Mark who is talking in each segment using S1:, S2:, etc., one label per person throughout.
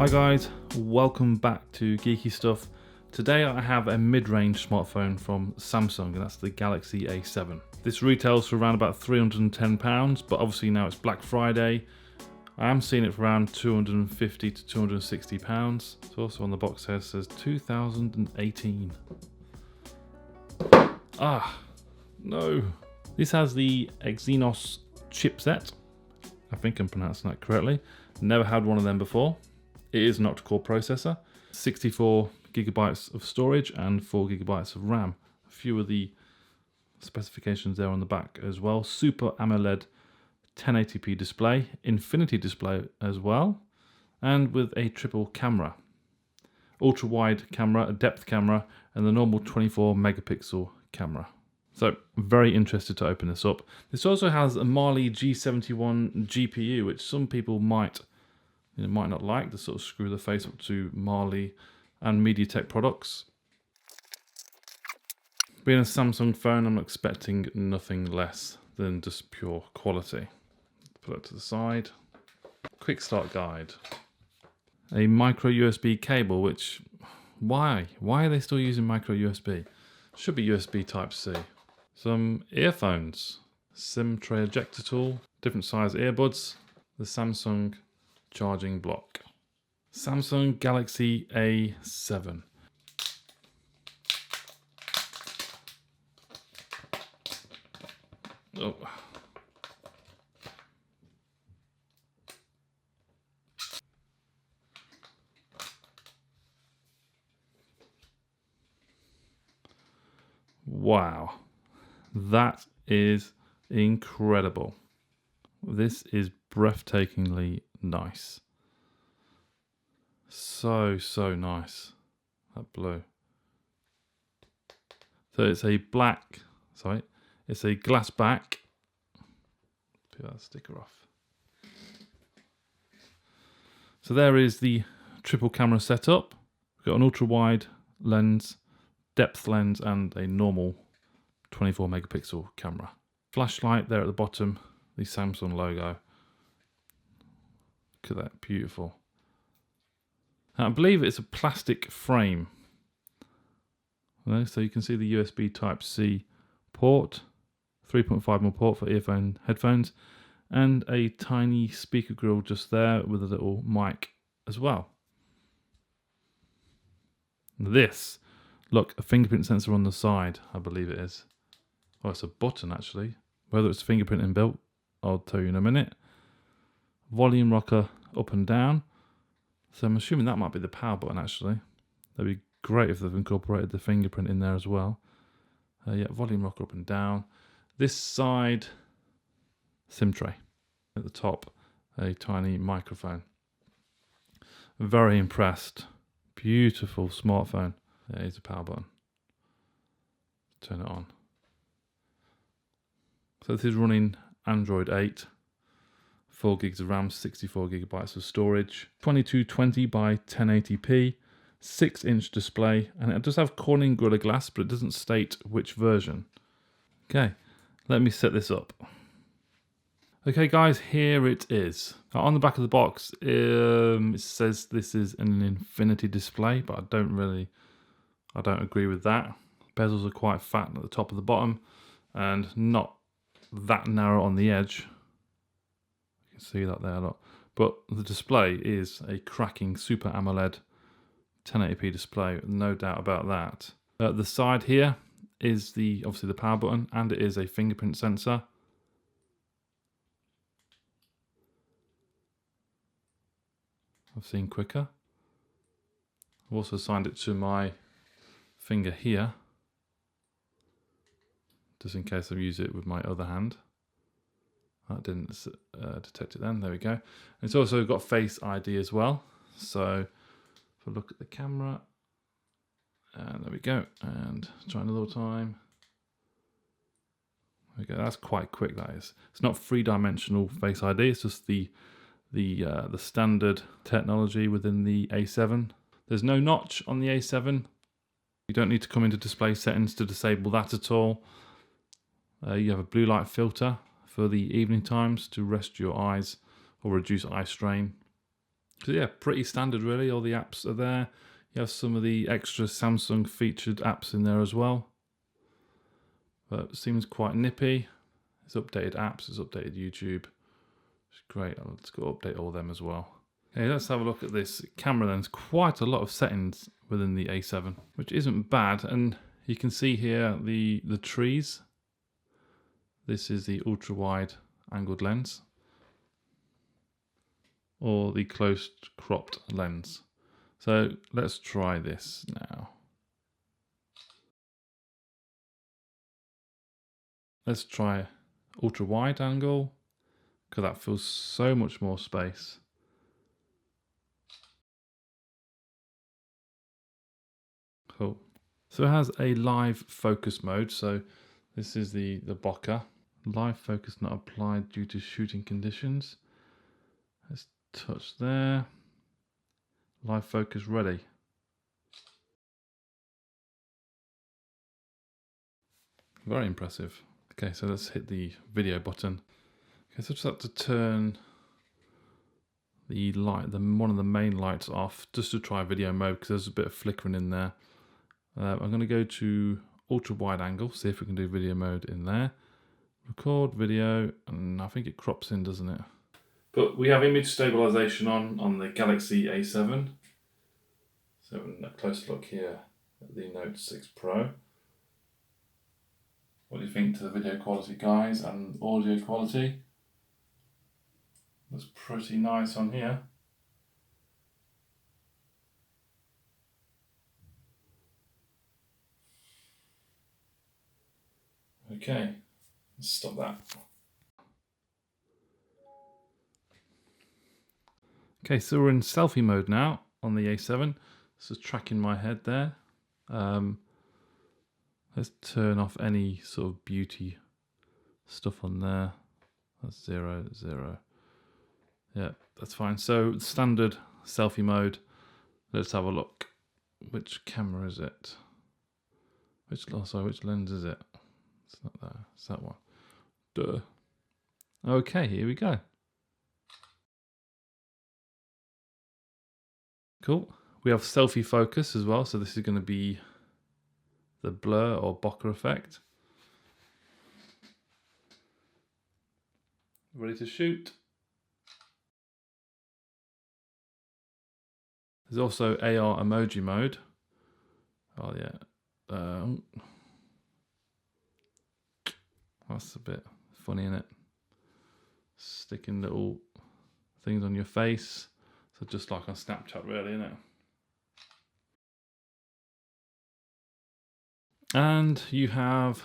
S1: Hi guys, welcome back to Geeky Stuff. Today I have a mid-range smartphone from Samsung, and that's the Galaxy A7. This retails for around about £310, but obviously now it's Black Friday. I am seeing it for around £250 to £260. It's also on the box here, it says 2018. No. This has the Exynos chipset. I think I'm pronouncing that correctly. Never had one of them before. It is an octa-core processor, 64 gigabytes of storage and 4 gigabytes of RAM. A few of the specifications there on the back as well. Super AMOLED 1080p display, infinity display as well, and with a triple camera. Ultra wide camera, a depth camera, and the normal 24 megapixel camera. So very interested to open this up. This also has a Mali G71 GPU, which some people might not like, to sort of screw the face up to Mali and MediaTek products. Being a Samsung phone, I'm expecting nothing less than just pure quality. Put it to the side. Quick start guide. A micro USB cable, which, why? Why are they still using micro USB? Should be USB Type-C. Some earphones. SIM tray ejector tool. Different size earbuds. The Samsung charging block. Samsung Galaxy A7. Oh. Wow. That is incredible. This is breathtakingly nice. So nice. That blue. So it's a it's a glass back. Peel that sticker off. So there is the triple camera setup. We've got an ultra wide lens, depth lens, and a normal 24 megapixel camera. Flashlight there at the bottom, the Samsung logo. Look at that, beautiful. Now, I believe it's a plastic frame. So you can see the USB Type-C port, 3.5mm port for headphones, and a tiny speaker grill just there with a little mic as well. This, look, a fingerprint sensor on the side, I believe it is. Oh, it's a button actually. Whether it's fingerprint inbuilt, I'll tell you in a minute. Volume rocker up and down. So I'm assuming that might be the power button actually. That'd be great if they've incorporated the fingerprint in there as well. Yeah, volume rocker up and down. This side, SIM tray. At the top, a tiny microphone. Very impressed. Beautiful smartphone. There's a power button. Turn it on. So this is running Android 8. 4 gigs of RAM, 64 gigabytes of storage, 2220 by 1080p, 6-inch display, and it does have Corning Gorilla Glass, but it doesn't state which version. Okay, let me set this up. Okay guys, here it is. Now, on the back of the box, it says this is an infinity display, but I don't agree with that. Bezels are quite fat at the top of the bottom, and not that narrow on the edge. See that there, look. But the display is a cracking Super AMOLED 1080p display, no doubt about that. The side here is obviously the power button, and it is a fingerprint sensor. I've seen quicker. I've also assigned it to my finger here, just in case I use it with my other hand. That didn't detect it then, there we go. It's also got Face ID as well. So if I look at the camera, and there we go, and try another time. There we go, that's quite quick, that is. It's not three-dimensional Face ID, it's just the standard technology within the A7. There's no notch on the A7. You don't need to come into display settings to disable that at all. You have a blue light filter for the evening times to rest your eyes or reduce eye strain. So yeah, pretty standard really. All the apps are there. You have some of the extra Samsung featured apps in there as well. But it seems quite nippy. It's updated apps, it's updated YouTube. It's great. Let's go update all of them as well. Okay, let's have a look at this camera lens. Quite a lot of settings within the A7, which isn't bad. And you can see here the trees. This is the ultra wide angled lens, or the close cropped lens. So let's try this now. Let's try ultra wide angle, because that feels so much more space. Cool. So it has a live focus mode. So this is the bokeh. Live focus not applied due to shooting conditions. Let's touch there. Live focus ready. Very impressive. Okay, so let's hit the video button. Okay, so I just have to turn the light, one of the main lights off, just to try video mode because there's a bit of flickering in there. I'm going to go to ultra wide angle, see if we can do video mode in there. Record video, and I think it crops in, doesn't it? But we have image stabilization on the Galaxy A7. So a closer look here at the Note 6 Pro. What do you think to the video quality, guys, and audio quality? Looks pretty nice on here. Okay, let's stop that. Okay, so we're in selfie mode now on the A7. This is tracking my head there. Let's turn off any sort of beauty stuff on there. That's 0, 0. Yeah, that's fine. So standard selfie mode. Let's have a look. Which camera is it? Which lens is it? It's not that. It's that one. Duh. Okay, here we go. Cool. We have selfie focus as well. So this is going to be the blur or bokeh effect. Ready to shoot. There's also AR emoji mode. Oh yeah. That's a bit funny, isn't it? Sticking little things on your face. So just like on Snapchat really, isn't it? And you have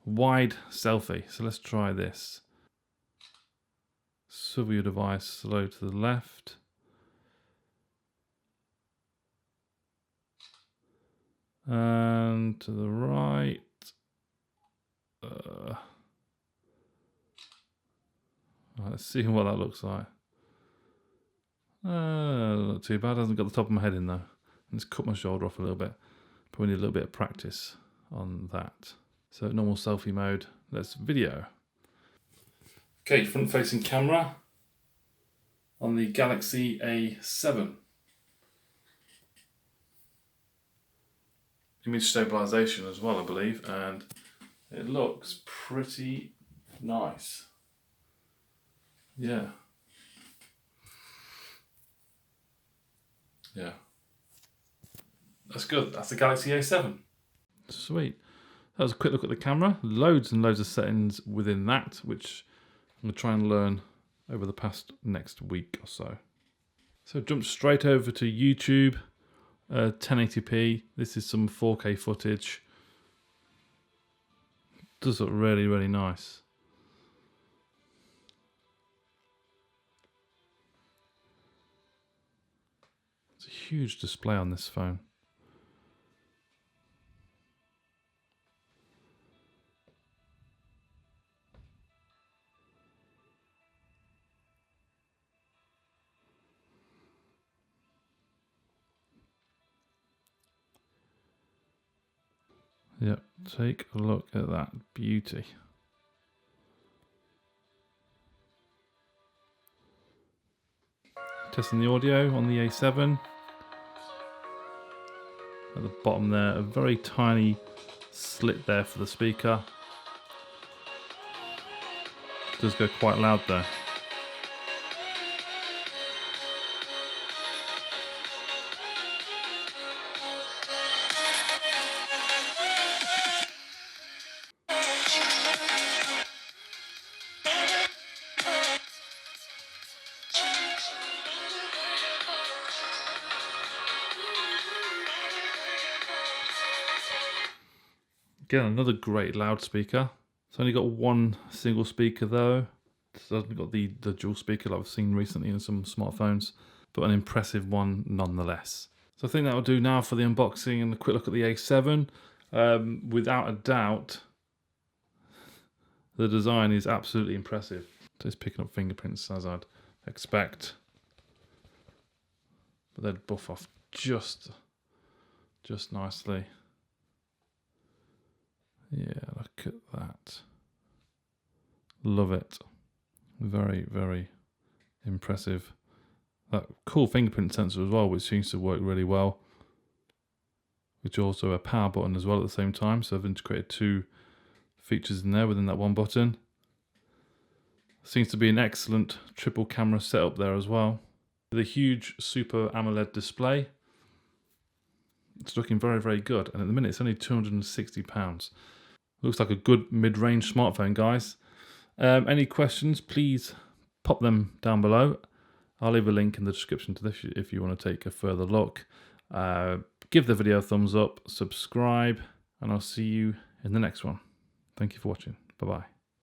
S1: wide selfie. So let's try this. Swivel your device slow to the left. And to the right. Let's see what that looks like. Not too bad. Hasn't got the top of my head in though. And just cut my shoulder off a little bit. Probably need a little bit of practice on that. So normal selfie mode. Let's video. Okay, front facing camera on the Galaxy A7. Image stabilization as well, I believe, and it looks pretty nice. Yeah. Yeah. That's good. That's the Galaxy A7. Sweet. That was a quick look at the camera. Loads and loads of settings within that, which I'm going to try and learn over the next week or so. So jump straight over to YouTube, 1080p. This is some 4K footage. Does look really, really nice. It's a huge display on this phone. Yep, take a look at that beauty. Testing the audio on the A7. At the bottom there, a very tiny slit there for the speaker. It does go quite loud though. Again, another great loudspeaker. It's only got one single speaker though. It hasn't got the dual speaker like I've seen recently in some smartphones, but an impressive one nonetheless. So I think that will do now for the unboxing and a quick look at the A7. Without a doubt, the design is absolutely impressive. It's picking up fingerprints as I'd expect, but they'd buff off just nicely. Yeah, look at that. Love it. Very, very impressive. That cool fingerprint sensor as well, which seems to work really well. Which also a power button as well at the same time. So I've integrated two features in there within that one button. Seems to be an excellent triple camera setup there as well. With a huge Super AMOLED display. It's looking very, very good. And at the minute it's only £260. Looks like a good mid-range smartphone, guys. Any questions, please pop them down below. I'll leave a link in the description to this if you want to take a further look. Give the video a thumbs up, subscribe, and I'll see you in the next one. Thank you for watching. Bye-bye.